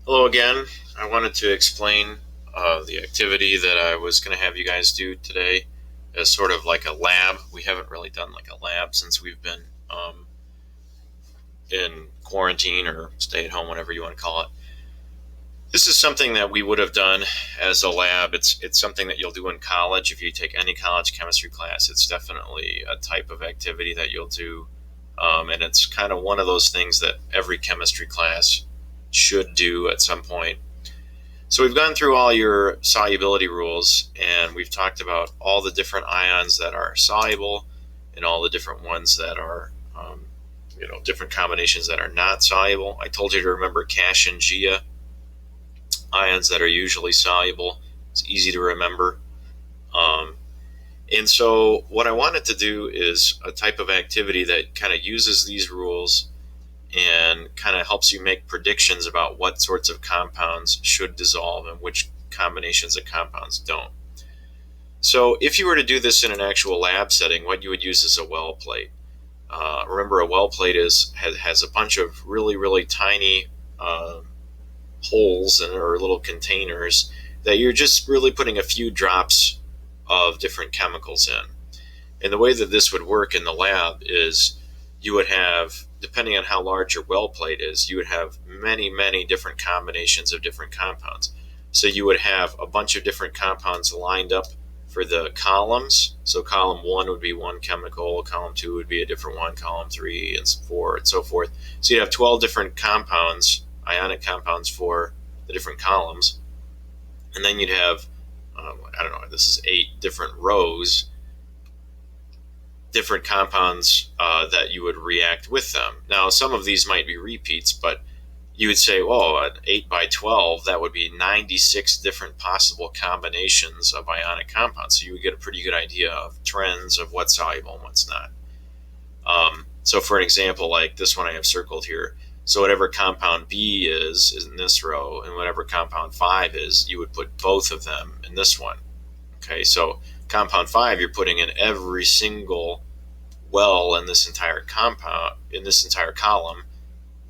Hello again. I wanted to explain the activity that I was going to have you guys do today as sort of like a lab. We haven't really done like a lab since we've been in quarantine or stay at home, whatever you want to call it. This is something that we would have done as a lab. It's something that you'll do in college if you take any college chemistry class. It's definitely a type of activity that you'll do, and it's kind of one of those things that every chemistry class should do at some point. So we've gone through all your solubility rules, and we've talked about all the different ions that are soluble and all the different ones that are, different combinations that are not soluble. I told you to remember Cash and Gia, ions that are usually soluble. It's easy to remember. Um, and so what I wanted to do is a type of activity that kind of uses these rules and kind of helps you make predictions about what sorts of compounds should dissolve and which combinations of compounds don't. So if you were to do this in an actual lab setting, what you would use is a well plate. Remember, a well plate has a bunch of really tiny holes or little containers that you're just really putting a few drops of different chemicals in. And the way that this would work in the lab is you would have, depending on how large your well plate is, you would have many different combinations of different compounds. So you would have a bunch of different compounds lined up for the columns. So column 1 would be one chemical, column 2 would be a different one, column 3 and 4 and so forth. So you'd have 12 different compounds, ionic compounds for the different columns. And then you'd have, this is 8 different rows, different compounds that you would react with them. Now, some of these might be repeats, but you would say, well, an 8 by 12, that would be 96 different possible combinations of ionic compounds. So you would get a pretty good idea of trends of what's soluble and what's not. So for an example, like this one I have circled here, so whatever compound B is in this row, and whatever compound 5 is, you would put both of them in this one. Okay, so compound 5 you're putting in every single well in this entire compound, in this entire column.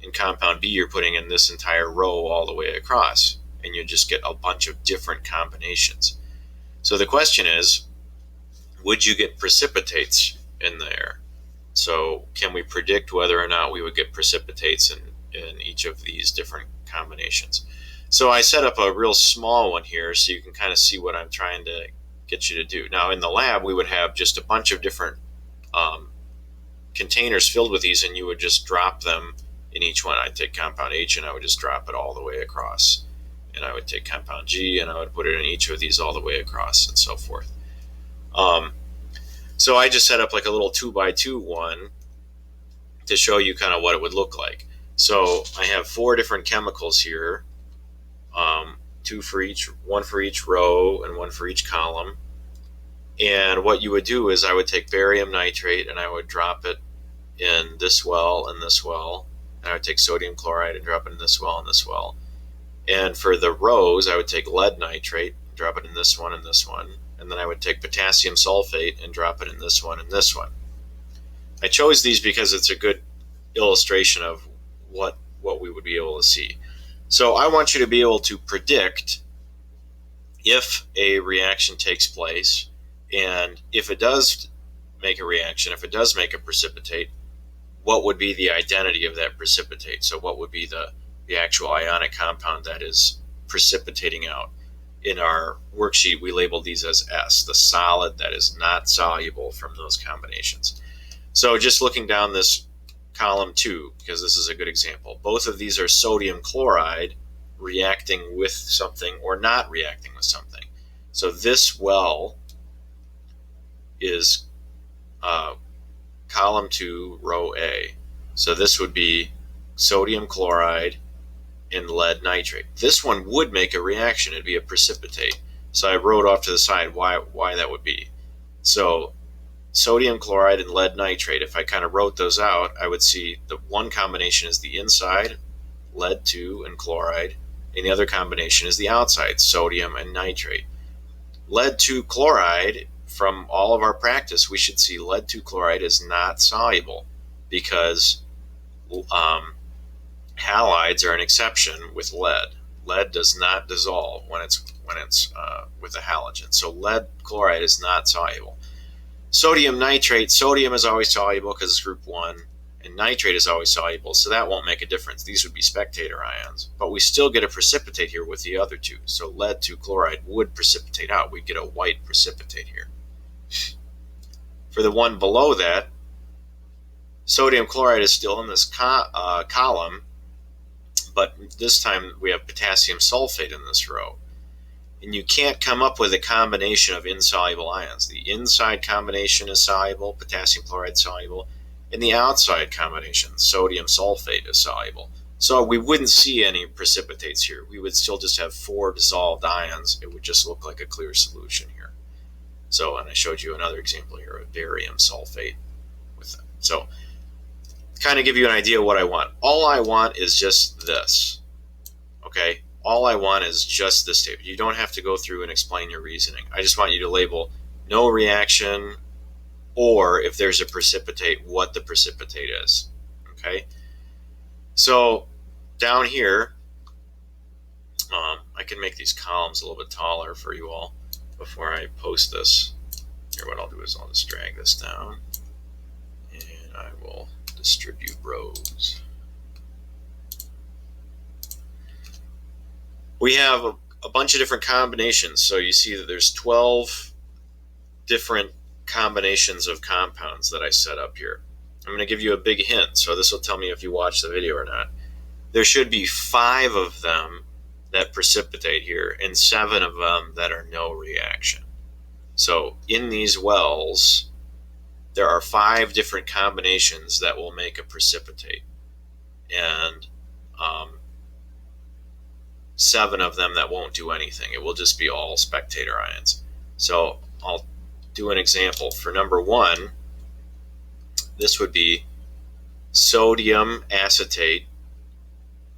In compound B you're putting in this entire row all the way across, and you just get a bunch of different combinations. So the question is, would you get precipitates in there? So can we predict whether or not we would get precipitates in each of these different combinations? So I set up a real small one here so you can kind of see what I'm trying to get you to do. Now in the lab we would have just a bunch of different containers filled with these, and you would just drop them in each one. I'd take compound H and I would just drop it all the way across. And I would take compound G and I would put it in each of these all the way across and so forth. So I just set up like a little 2x2 one to show you kind of what it would look like. So I have 4 different chemicals here, 2 for each, 1 for each row and 1 for each column. And what you would do is I would take barium nitrate and I would drop it in this well and this well. And I would take sodium chloride and drop it in this well and this well. And for the rows, I would take lead nitrate, drop it in this one and this one. And then I would take potassium sulfate and drop it in this one and this one. I chose these because it's a good illustration of what we would be able to see. So I want you to be able to predict if a reaction takes place, and if it does make a reaction, if it does make a precipitate, what would be the identity of that precipitate? So what would be the actual ionic compound that is precipitating out? In our worksheet, we labeled these as S, the solid that is not soluble from those combinations. So just looking down this column 2, because this is a good example, both of these are sodium chloride reacting with something or not reacting with something. So this well is column 2, row A. So this would be sodium chloride and lead nitrate. This one would make a reaction. It'd be a precipitate. So I wrote off to the side why that would be. So sodium chloride and lead nitrate, if I kind of wrote those out, I would see the one combination is the inside, lead 2 and chloride, and the other combination is the outside, sodium and nitrate. Lead 2 chloride, from all of our practice, we should see lead 2 chloride is not soluble because halides are an exception with lead. Lead does not dissolve when it's with a halogen. So lead chloride is not soluble. Sodium nitrate, sodium is always soluble because it's group 1, and nitrate is always soluble, so that won't make a difference. These would be spectator ions, but we still get a precipitate here with the other two. So lead 2 chloride would precipitate out. We'd get a white precipitate here. For the one below that, sodium chloride is still in this column, but this time we have potassium sulfate in this row. And you can't come up with a combination of insoluble ions. The inside combination is soluble, potassium chloride soluble, and the outside combination, sodium sulfate, is soluble. So we wouldn't see any precipitates here. We would still just have 4 dissolved ions. It would just look like a clear solution here. So, and I showed you another example here of barium sulfate with them. So, to kind of give you an idea of what I want. All I want is just this, okay? All I want is just this table. You don't have to go through and explain your reasoning. I just want you to label no reaction, or if there's a precipitate, what the precipitate is, okay? So down here, I can make these columns a little bit taller for you all before I post this. Here, what I'll do is I'll just drag this down, and I will distribute rows. We have a bunch of different combinations. So you see that there's 12 different combinations of compounds that I set up here. I'm going to give you a big hint, so this will tell me if you watch the video or not. There should be 5 of them that precipitate here, and 7 of them that are no reaction. So in these wells, there are 5 different combinations that will make a precipitate, and 7 of them that won't do anything. It will just be all spectator ions. So I'll do an example. For number 1, this would be sodium acetate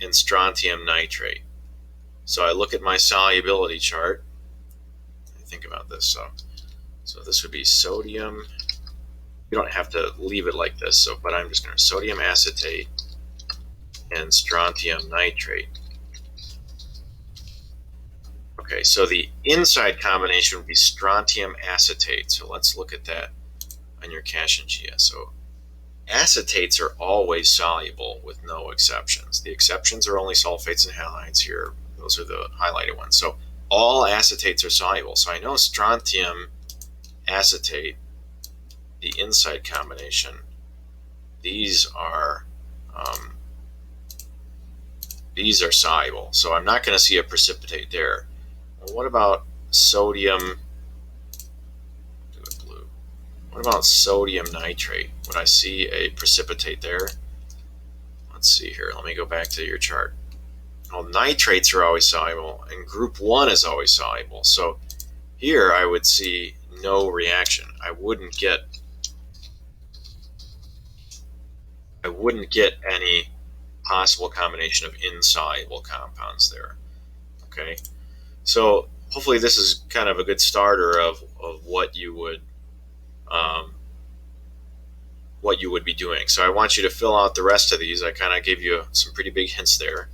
and strontium nitrate. So I look at my solubility chart. Think about this. So this would be sodium. You don't have to leave it like this, but I'm just going to sodium acetate and strontium nitrate. Okay, so the inside combination would be strontium acetate. So let's look at that on your cash and GS. So acetates are always soluble with no exceptions. The exceptions are only sulfates and halides here. Those are the highlighted ones. So all acetates are soluble. So I know strontium acetate, the inside combination, these are soluble. So I'm not going to see a precipitate there. Well, what about sodium? Do it blue. What about sodium nitrate? Would I see a precipitate there? Let's see here. Let me go back to your chart. Well, nitrates are always soluble, and group 1 is always soluble. So here I would see no reaction. I wouldn't get any possible combination of insoluble compounds there. Okay, so hopefully this is kind of a good starter of what you would be doing. So I want you to fill out the rest of these. I kind of gave you some pretty big hints there.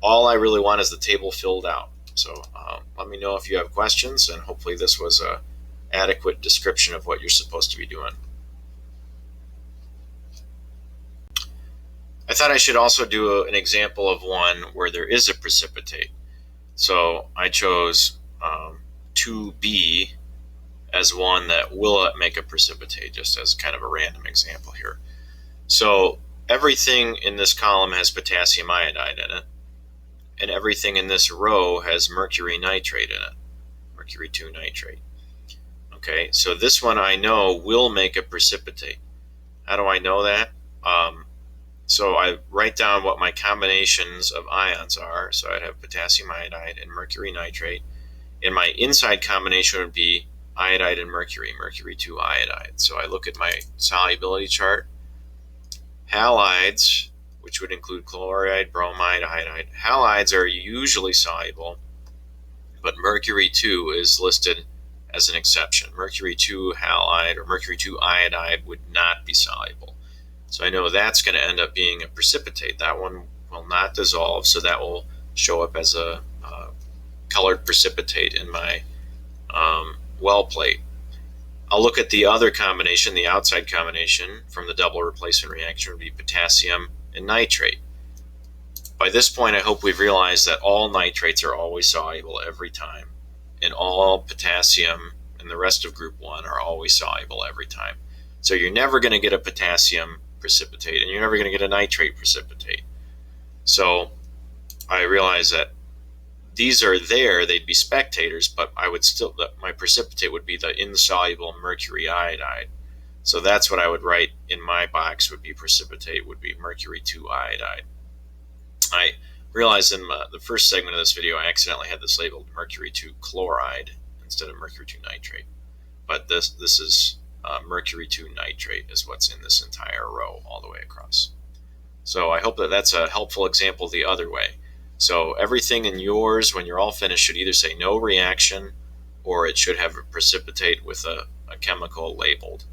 All I really want is the table filled out. So let me know if you have questions, and hopefully this was an adequate description of what you're supposed to be doing. I thought I should also do an example of one where there is a precipitate. So I chose 2B as one that will make a precipitate, just as kind of a random example here. So everything in this column has potassium iodide in it, and everything in this row has mercury nitrate in it, mercury 2 nitrate. Okay, so this one I know will make a precipitate. How do I know that? So I write down what my combinations of ions are. So I'd have potassium iodide and mercury nitrate. And my inside combination would be iodide and mercury, mercury 2 iodide. So I look at my solubility chart. Halides, which would include chloride, bromide, iodide. Halides are usually soluble, but mercury 2 is listed as an exception. Mercury 2 halide or mercury 2 iodide would not be soluble. So I know that's going to end up being a precipitate. That one will not dissolve, so that will show up as a colored precipitate in my well plate. I'll look at the other combination, the outside combination from the double replacement reaction would be potassium and nitrate. By this point, I hope we've realized that all nitrates are always soluble every time, and all potassium and the rest of group 1 are always soluble every time. So you're never going to get a potassium precipitate, and you're never going to get a nitrate precipitate. So I realize that these are there, they'd be spectators, but I would still, my precipitate would be the insoluble mercury iodide. So that's what I would write in my box would be precipitate, would be mercury 2 iodide. I realized in the first segment of this video I accidentally had this labeled mercury 2 chloride instead of mercury 2 nitrate. But this is mercury 2 nitrate is what's in this entire row all the way across. So I hope that that's a helpful example the other way. So everything in yours, when you're all finished, should either say no reaction or it should have a precipitate with a chemical labeled.